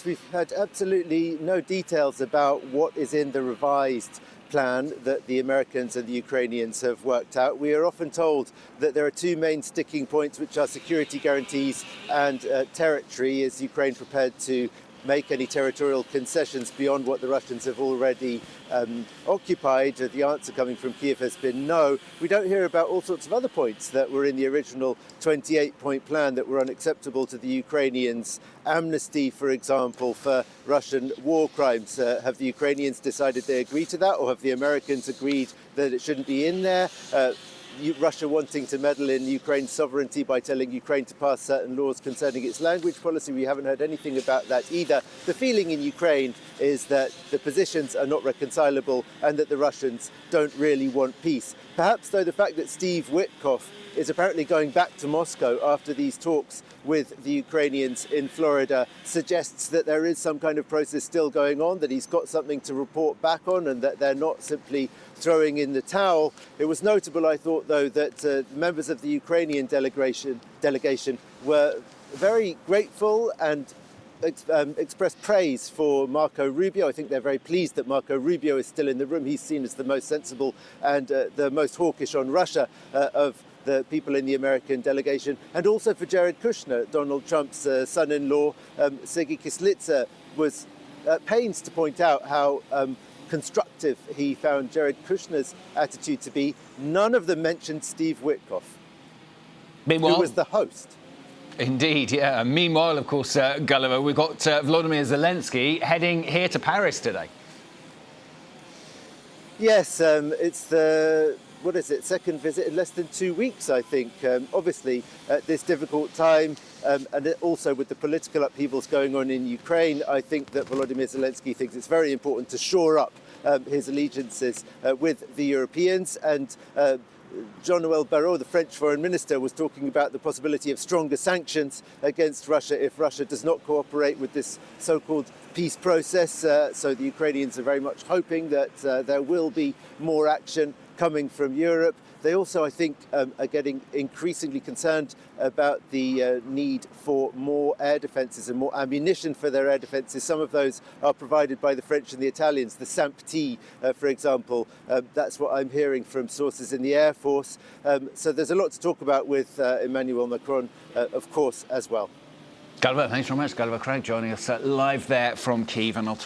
We've had absolutely no details about what is in the revised plan that the Americans and the Ukrainians have worked out. We are often told that there are two main sticking points, which are security guarantees and territory. Is Ukraine prepared to make any territorial concessions beyond what the Russians have already occupied? The answer coming from Kyiv has been no. We don't hear about all sorts of other points that were in the original 28-point plan that were unacceptable to the Ukrainians. Amnesty, for example, for Russian war crimes. Have the Ukrainians decided they agree to that, or have the Americans agreed that it shouldn't be in there? Russia wanting to meddle in Ukraine's sovereignty by telling Ukraine to pass certain laws concerning its language policy. We haven't heard anything about that either. The feeling in Ukraine is that the positions are not reconcilable and that the Russians don't really want peace. Perhaps, though, the fact that Steve Witkoff is apparently going back to Moscow after these talks with the Ukrainians in Florida suggests that there is some kind of process still going on, that he's got something to report back on and that they're not simply throwing in the towel. It was notable, I thought, though, that members of the Ukrainian delegation were very grateful and expressed praise for Marco Rubio. I think they're very pleased that Marco Rubio is still in the room. He's seen as the most sensible and the most hawkish on Russia of the people in the American delegation, and also for Jared Kushner, Donald Trump's son-in-law. Sergei Kislitsa was at pains to point out how constructive he found Jared Kushner's attitude to be. None of them mentioned Steve Witkoff, who was the host. Indeed, yeah. Meanwhile, of course, Gulliver, we've got Volodymyr Zelensky heading here to Paris today. Yes, it's the second visit in less than 2 weeks, I think. Obviously, at this difficult time, and also with the political upheavals going on in Ukraine, I think that Volodymyr Zelensky thinks it's very important to shore up his allegiances with the Europeans. And Jean-Noël Barrot, the French foreign minister, was talking about the possibility of stronger sanctions against Russia if Russia does not cooperate with this so-called peace process. So the Ukrainians are very much hoping that there will be more action coming from Europe. They also, I think, are getting increasingly concerned about the need for more air defences and more ammunition for their air defences. Some of those are provided by the French and the Italians, the SAMP-T, for example. That's what I'm hearing from sources in the Air Force. So there's a lot to talk about with Emmanuel Macron, of course, as well. Gulliver, thanks very much. Gulliver Cragg joining us live there from Kyiv, and I'll talk